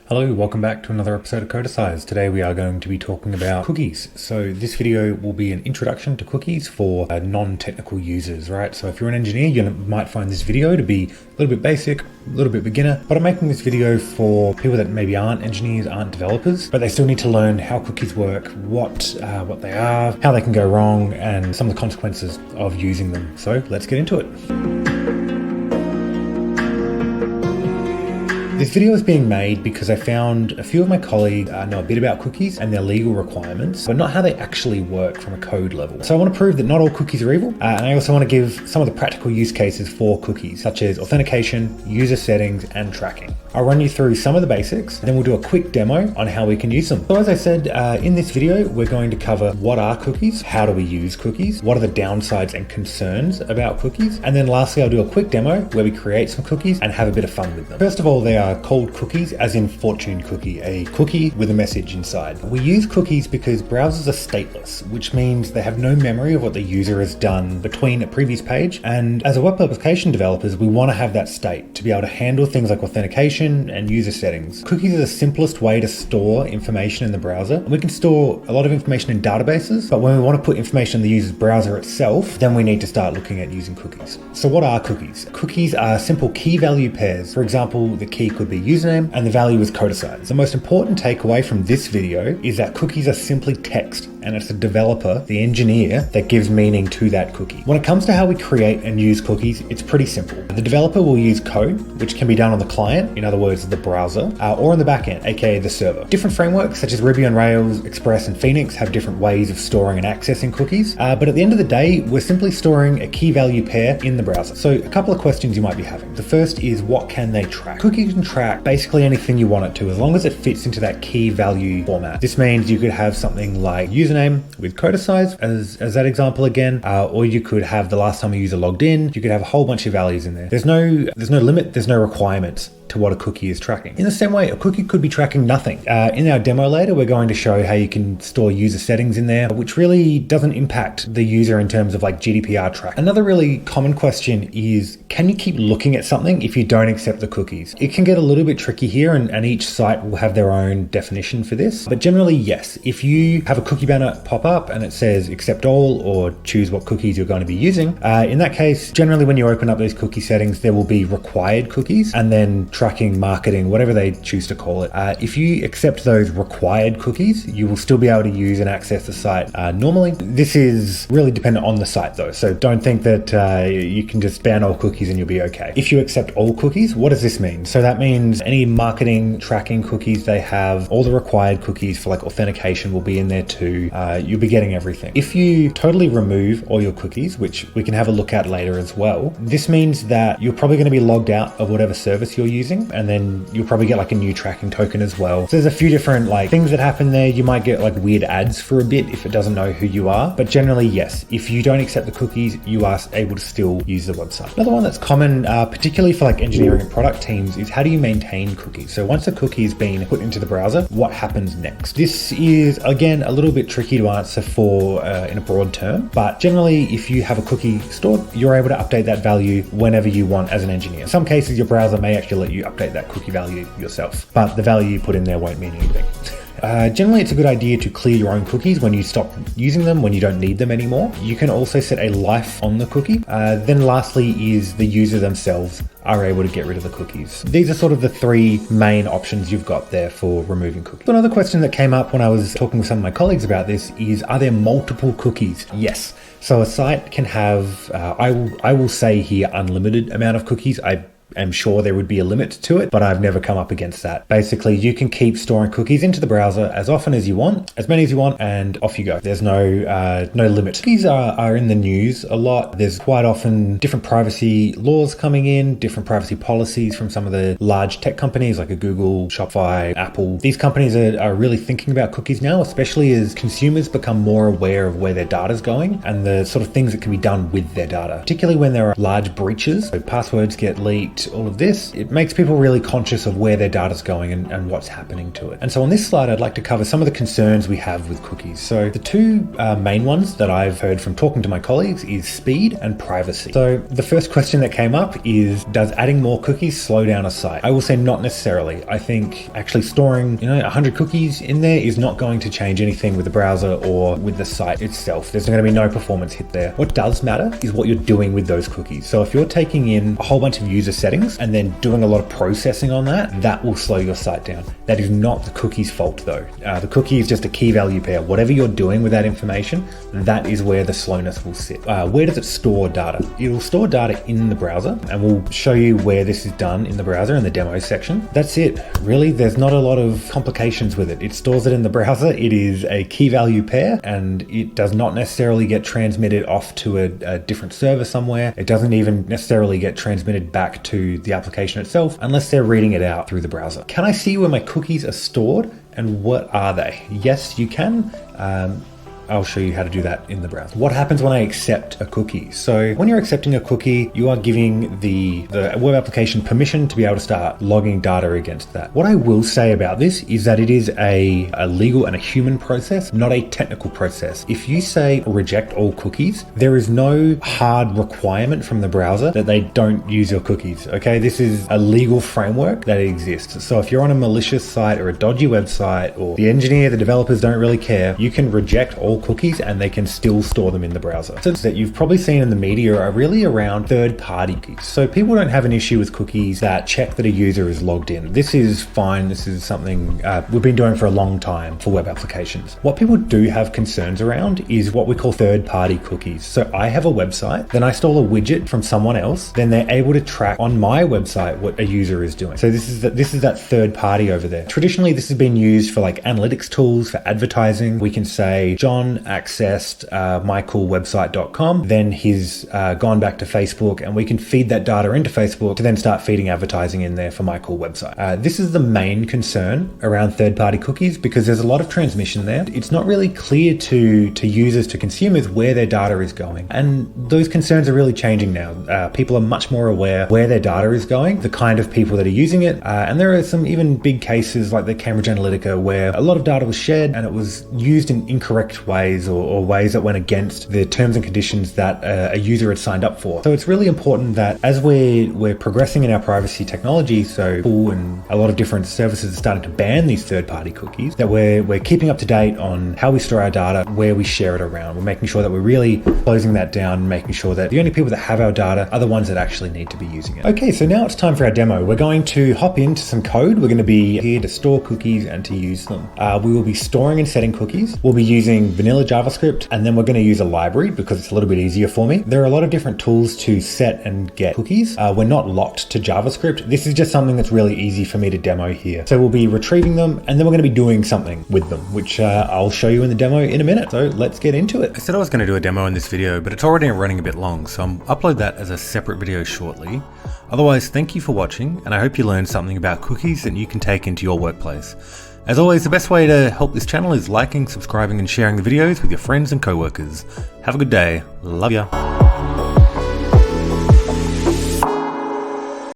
Hello, welcome back to another episode of Codicize. Today we are going to be talking about cookies. So this video will be an introduction to cookies for non-technical users, right? So if you're an engineer, you might find this video to be a little bit basic, a little bit beginner, but I'm making this video for people that maybe aren't engineers, aren't developers, but they still need to learn how cookies work, what they are, how they can go wrong, and some of the consequences of using them. So let's get into it. This video is being made because I found a few of my colleagues know a bit about cookies and their legal requirements, but not how they actually work from a code level. So I want to prove that not all cookies are evil, and I also want to give some of the practical use cases for cookies, such as authentication, user settings, and tracking. I'll run you through some of the basics, then we'll do a quick demo on how we can use them. So as I said, in this video, we're going to cover what are cookies, how do we use cookies, what are the downsides and concerns about cookies, and then lastly, I'll do a quick demo where we create some cookies and have a bit of fun with them. First of all, they are called cookies, as in fortune cookie, a cookie with a message inside. We use cookies because browsers are stateless, which means they have no memory of what the user has done between a previous page. And as a web application developers, we want to have that state to be able to handle things like authentication and user settings. Cookies are the simplest way to store information in the browser. We can store a lot of information in databases, but when we want to put information in the user's browser itself, then we need to start looking at using cookies. So what are cookies? Cookies are simple key value pairs. For example, the key could be username and the value is codicize. The most important takeaway from this video is that cookies are simply text, and it's the developer, the engineer, that gives meaning to that cookie. When it comes to how we create and use cookies, it's pretty simple. The developer will use code, which can be done on the client, in other words, the browser, or on the backend, aka the server. Different frameworks such as Ruby on Rails, Express, and Phoenix have different ways of storing and accessing cookies, but at the end of the day, we're simply storing a key value pair in the browser. So a couple of questions you might be having. The first is, what can they track? Cookies can track basically anything you want it to, as long as it fits into that key value format. This means you could have something like username with codicize as that example again, or you could have the last time a user logged in. You could have a whole bunch of values in there. There's no limit, there's no requirements to what a cookie is tracking. In the same way, a cookie could be tracking nothing. In our demo later, we're going to show how you can store user settings in there, which really doesn't impact the user in terms of like GDPR track. Another really common question is, can you keep looking at something if you don't accept the cookies? It can get a little bit tricky here, and each site will have their own definition for this. But generally, yes, if you have a cookie banner pop up and it says accept all or choose what cookies you're going to be using, in that case, generally when you open up those cookie settings, there will be required cookies and then tracking, marketing, whatever they choose to call it. If you accept those required cookies, you will still be able to use and access the site normally. This is really dependent on the site though, so don't think that you can just ban all cookies and you'll be okay. If you accept all cookies, what does this mean? So that means any marketing, tracking cookies they have, all the required cookies for like authentication will be in there too. You'll be getting everything. If you totally remove all your cookies, which we can have a look at later as well, this means that you're probably going to be logged out of whatever service you're using, and then you'll probably get like a new tracking token as well. So there's a few different like things that happen there. You might get like weird ads for a bit if it doesn't know who you are, but generally yes, if you don't accept the cookies, you are able to still use the website. Another one that's common, particularly for like engineering and product teams, is how do you maintain cookies? So once a cookie has been put into the browser, what happens next? This is again a little bit tricky to answer for in a broad term, but generally if you have a cookie stored, you're able to update that value whenever you want as an engineer. In some cases, your browser may actually let you update that cookie value yourself, but the value you put in there won't mean anything. Generally, it's a good idea to clear your own cookies when you stop using them, when you don't need them anymore. You can also set a life on the cookie. Then lastly is the user themselves are able to get rid of the cookies. These are sort of the three main options you've got there for removing cookies. Another question that came up when I was talking with some of my colleagues about this is, are there multiple cookies? Yes. So a site can have, I will say here, unlimited amount of cookies. I'm sure there would be a limit to it, but I've never come up against that. Basically, you can keep storing cookies into the browser as often as you want, as many as you want, and off you go. There's no limit. Cookies are in the news a lot. There's quite often different privacy laws coming in, different privacy policies from some of the large tech companies like a Google, Shopify, Apple. These companies are really thinking about cookies now, especially as consumers become more aware of where their data is going and the sort of things that can be done with their data, particularly when there are large breaches. So passwords get leaked, delete all of this, it makes people really conscious of where their data's going and what's happening to it. And so on this slide, I'd like to cover some of the concerns we have with cookies. So the two main ones that I've heard from talking to my colleagues is speed and privacy. So the first question that came up is, does adding more cookies slow down a site? I will say not necessarily. I think actually storing 100 cookies in there is not going to change anything with the browser or with the site itself. There's going to be no performance hit there. What does matter is what you're doing with those cookies. So if you're taking in a whole bunch of user settings and then doing a lot of processing on that will slow your site down. That is not the cookie's fault though. The cookie is just a key value pair. Whatever you're doing with that information, that is where the slowness will sit. Where does it store data? It'll store data in the browser, and we'll show you where this is done in the browser in the demo section. That's it. Really, there's not a lot of complications with it. It stores it in the browser. It is a key value pair, and it does not necessarily get transmitted off to a different server somewhere. It doesn't even necessarily get transmitted back to the application itself unless they're reading it out through the browser. Can I see where my cookies are stored and what are they? Yes, you can. I'll show you how to do that in the browser. What happens when I accept a cookie? So when you're accepting a cookie, you are giving the web application permission to be able to start logging data against that. What I will say about this is that it is a legal and a human process, not a technical process. If you say reject all cookies, there is no hard requirement from the browser that they don't use your cookies, okay? This is a legal framework that exists. So if you're on a malicious site or a dodgy website, or the engineer, the developers don't really care, you can reject all cookies and they can still store them in the browser. So that you've probably seen in the media are really around third-party cookies. So people don't have an issue with cookies that check that a user is logged in. This is fine. This is something we've been doing for a long time for web applications. What people do have concerns around is what we call third-party cookies. So I have a website, then I install a widget from someone else, then they're able to track on my website what a user is doing. So this is that third party over there. Traditionally, this has been used for like analytics tools, for advertising. We can say, John accessed mycoolwebsite.com, then he's gone back to Facebook, and we can feed that data into Facebook to then start feeding advertising in there for My Cool Website. This is the main concern around third-party cookies because there's a lot of transmission there. It's not really clear to users, to consumers, where their data is going. And those concerns are really changing now. People are much more aware where their data is going, the kind of people that are using it. And there are some even big cases like the Cambridge Analytica where a lot of data was shared and it was used in incorrect ways or ways that went against the terms and conditions that a user had signed up for. So it's really important that as we're progressing in our privacy technology, so Google and a lot of different services are starting to ban these third-party cookies, that we're keeping up to date on how we store our data, where we share it around. We're making sure that we're really closing that down and making sure that the only people that have our data are the ones that actually need to be using it. Okay, so now it's time for our demo. We're going to hop into some code. We're going to be here to store cookies and to use them. We will be storing and setting cookies. We'll be using vanilla JavaScript, and then we're going to use a library because it's a little bit easier for me. There are a lot of different tools to set and get cookies. We're not locked to JavaScript. This is just something that's really easy for me to demo here. So we'll be retrieving them, and then we're going to be doing something with them, which I'll show you in the demo in a minute. So let's get into it. I said I was going to do a demo in this video, but it's already running a bit long, so I'll upload that as a separate video shortly. Otherwise, thank you for watching, and I hope you learned something about cookies that you can take into your workplace. As always, the best way to help this channel is liking, subscribing, and sharing the videos with your friends and coworkers. Have a good day. Love ya.